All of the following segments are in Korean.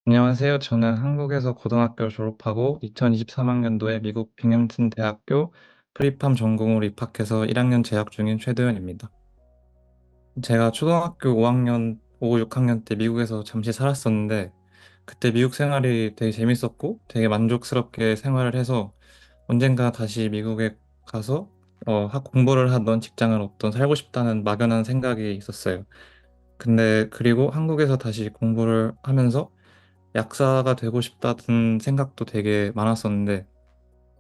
안녕하세요. 저는 한국에서 고등학교 졸업하고 2023학년도에 미국 빙햄튼 대학교 프리팜 전공으로 입학해서 1학년 재학 중인 최도현입니다. 제가 초등학교 5학년, 5, 6학년 때 미국에서 잠시 살았었는데 그때 미국 생활이 되게 재밌었고 되게 만족스럽게 생활을 해서 언젠가 다시 미국에 가서 학 공부를 하던 직장을 얻던 살고 싶다는 막연한 생각이 있었어요. 근데 그리고 한국에서 다시 공부를 하면서 약사가 되고 싶다는 생각도 되게 많았었는데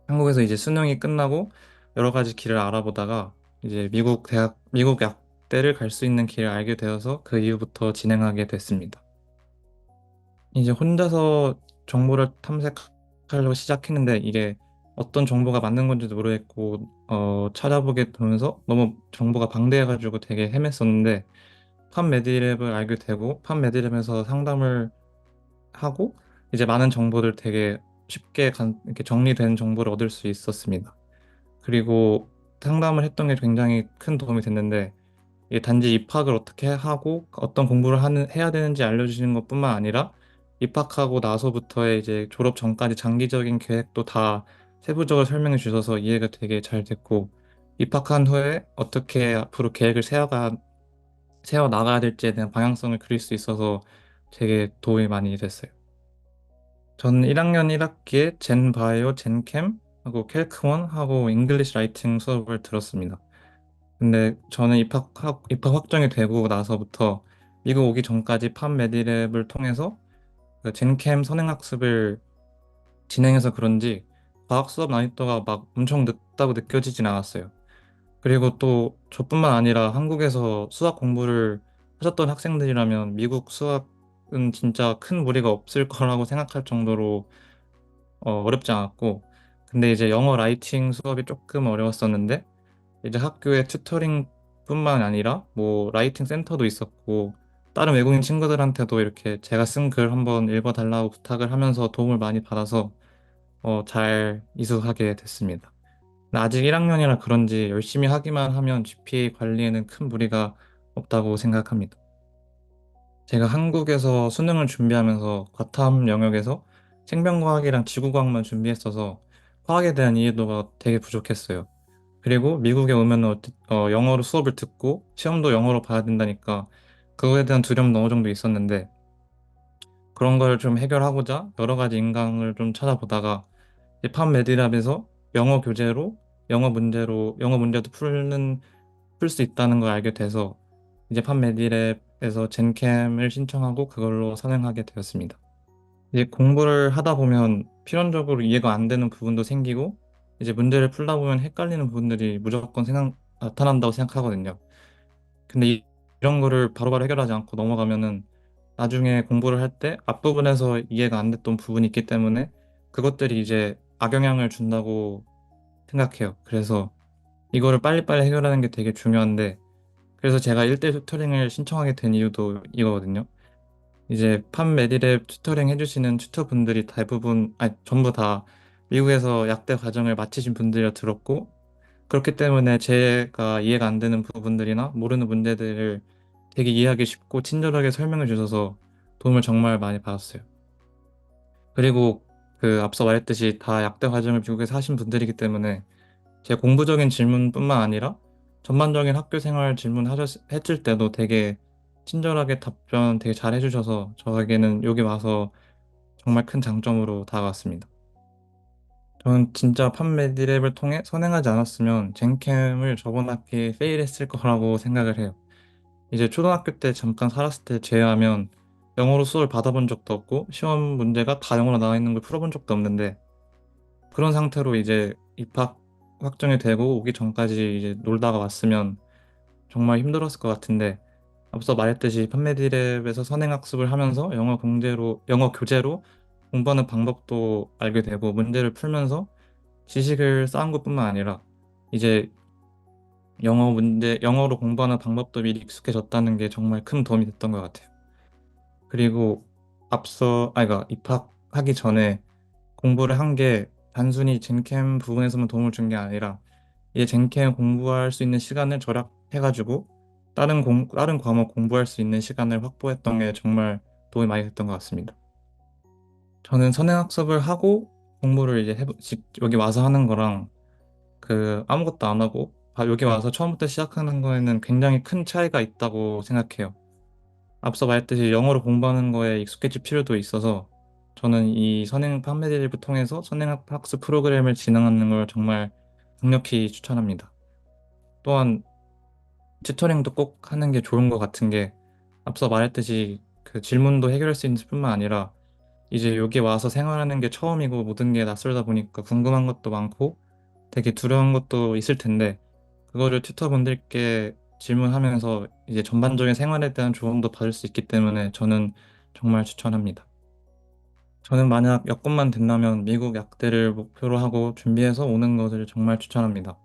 한국에서 이제 수능이 끝나고 여러 가지 길을 알아보다가 이제 미국 약대를 갈 수 있는 길을 알게 되어서 그 이후부터 진행하게 됐습니다. 이제 혼자서 정보를 탐색하려고 시작했는데 이게 어떤 정보가 맞는 건지도 모르겠고 찾아보게 되면서 너무 정보가 방대해가지고 되게 헤맸었는데 팜메디랩을 알게 되고 팜메디랩에서 상담을 하고 이제 많은 정보들 되게 쉽게 이렇게 정리된 정보를 얻을 수 있었습니다. 그리고 상담을 했던 게 굉장히 큰 도움이 됐는데 이게 단지 입학을 어떻게 하고 어떤 공부를 해야 되는지 알려주시는 것뿐만 아니라 입학하고 나서부터의 이제 졸업 전까지 장기적인 계획도 다 세부적으로 설명해 주셔서 이해가 되게 잘 됐고 입학한 후에 어떻게 앞으로 계획을 세워 나가야 될지에 대한 방향성을 그릴 수 있어서 되게 도움이 많이 됐어요. 저는 1학년 1학기에 젠 바이오, 젠 캠 하고 캘크원 하고 잉글리시 라이팅 수업을 들었습니다. 근데 저는 입학 확정이 되고 나서부터 미국 오기 전까지 팜 메디랩을 통해서 그 젠캠 선행학습을 진행해서 그런지 과학 수업 난이도가 막 엄청 늦다고 느껴지진 않았어요. 그리고 또 저뿐만 아니라 한국에서 수학 공부를 하셨던 학생들이라면 미국 수학은 진짜 큰 무리가 없을 거라고 생각할 정도로 어렵지 않았고, 근데 이제 영어 라이팅 수업이 조금 어려웠었는데, 이제 학교에 튜터링뿐만 아니라 뭐 라이팅 센터도 있었고, 다른 외국인 친구들한테도 이렇게 제가 쓴 글 한번 읽어달라고 부탁을 하면서 도움을 많이 받아서 잘 이수하게 됐습니다. 근데 아직 1학년이라 그런지 열심히 하기만 하면 GPA 관리에는 큰 무리가 없다고 생각합니다. 제가 한국에서 수능을 준비하면서 과탐 영역에서 생명과학이랑 지구과학만 준비했어서 화학에 대한 이해도가 되게 부족했어요. 그리고 미국에 오면 영어로 수업을 듣고 시험도 영어로 봐야 된다니까 그거에 대한 두려움도 어느 정도 있었는데 그런 걸 좀 해결하고자 여러 가지 인강을 좀 찾아보다가 팝 메디랍에서 영어 교재로 영어 문제도 풀 수 있다는 걸 알게 돼서 이제 팝메디랩에서 젠캠을 신청하고 그걸로 선행하게 되었습니다. 이제 공부를 하다 보면 필연적으로 이해가 안 되는 부분도 생기고 이제 문제를 풀다 보면 헷갈리는 부분들이 무조건 나타난다고 생각하거든요. 근데 이런 거를 바로바로 해결하지 않고 넘어가면은 나중에 공부를 할 때 앞부분에서 이해가 안 됐던 부분이 있기 때문에 그것들이 이제 악영향을 준다고 생각해요. 그래서 이거를 빨리빨리 해결하는 게 되게 중요한데 그래서 제가 1대1 튜터링을 신청하게 된 이유도 이거거든요. 이제 팜 메디랩 튜터링 해주시는 튜터분들이 대부분, 아니, 전부 다 미국에서 약대 과정을 마치신 분들이라 들었고, 그렇기 때문에 제가 이해가 안 되는 부분들이나 모르는 문제들을 되게 이해하기 쉽고 친절하게 설명해 주셔서 도움을 정말 많이 받았어요. 그리고 그 앞서 말했듯이 다 약대 과정을 미국에서 하신 분들이기 때문에 제 공부적인 질문뿐만 아니라 전반적인 학교 생활 했을 때도 되게 친절하게 답변 되게 잘 해주셔서 저에게는 여기 와서 정말 큰 장점으로 다가왔습니다. 저는 진짜 판메디랩을 통해 선행하지 않았으면 젠캠을 저번 학기에 페일했을 거라고 생각을 해요. 이제 초등학교 때 잠깐 살았을 때 제외하면 영어로 수업을 받아본 적도 없고 시험 문제가 다 영어로 나와 있는 걸 풀어본 적도 없는데 그런 상태로 이제 입학 확정이 되고 오기 전까지 이제 놀다가 왔으면 정말 힘들었을 것 같은데 앞서 말했듯이 판메디랩에서 선행학습을 하면서 영어 교재로 공부하는 방법도 알게 되고 문제를 풀면서 지식을 쌓은 것뿐만 아니라 이제 영어로 공부하는 방법도 미리 익숙해졌다는 게 정말 큰 도움이 됐던 것 같아요. 그리고 그러니까 입학하기 전에 공부를 한 게 단순히 젠캠 부분에서만 도움을 준 게 아니라 이제 젠캠 공부할 수 있는 시간을 절약해가지고 다른 과목 공부할 수 있는 시간을 확보했던 게 정말 도움이 많이 됐던 것 같습니다. 저는 선행학습을 하고 공부를 이제 여기 와서 하는 거랑 아무것도 안 하고 여기 와서 처음부터 시작하는 거에는 굉장히 큰 차이가 있다고 생각해요. 앞서 말했듯이 영어로 공부하는 거에 익숙해질 필요도 있어서 저는 이 선행 판매대를 통해서 선행학습 프로그램을 진행하는 걸 정말 강력히 추천합니다. 또한 튜터링도 꼭 하는 게 좋은 것 같은 게 앞서 말했듯이 그 질문도 해결할 수 있는 뿐만 아니라 이제 여기 와서 생활하는 게 처음이고 모든 게 낯설다 보니까 궁금한 것도 많고 되게 두려운 것도 있을 텐데 그거를 튜터분들께 질문하면서 이제 전반적인 생활에 대한 조언도 받을 수 있기 때문에 저는 정말 추천합니다. 저는 만약 여건만 된다면 미국 약대를 목표로 하고 준비해서 오는 것을 정말 추천합니다.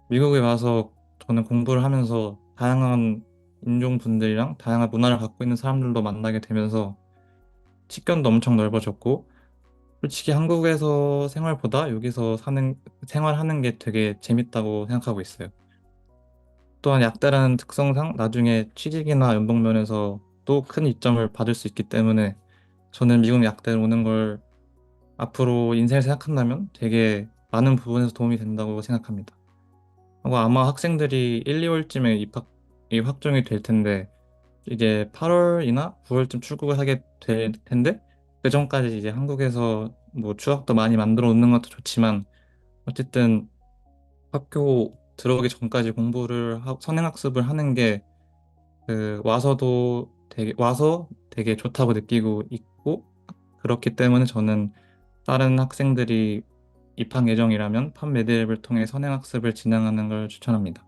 미국에 와서 저는 공부를 하면서 다양한 인종분들이랑 다양한 문화를 갖고 있는 사람들도 만나게 되면서 식견도 엄청 넓어졌고 솔직히 한국에서 생활보다 여기서 생활하는 게 되게 재밌다고 생각하고 있어요. 또한 약대라는 특성상 나중에 취직이나 연봉 면에서 또 큰 이점을 받을 수 있기 때문에 저는 미국 약대를 오는 걸 앞으로 인생을 생각한다면 되게 많은 부분에서 도움이 된다고 생각합니다. 하고 아마 학생들이 1, 2월쯤에 입학이 확정이 될 텐데 이제 8월이나 9월쯤 출국을 하게 될 텐데 그 전까지 이제 한국에서 뭐 추억도 많이 만들어 놓는 것도 좋지만 어쨌든 학교 들어오기 전까지 선행학습을 하는 게 와서 되게 좋다고 느끼고 있고 그렇기 때문에 저는 다른 학생들이 입학 예정이라면 팝메드앱을 통해 선행학습을 진행하는 걸 추천합니다.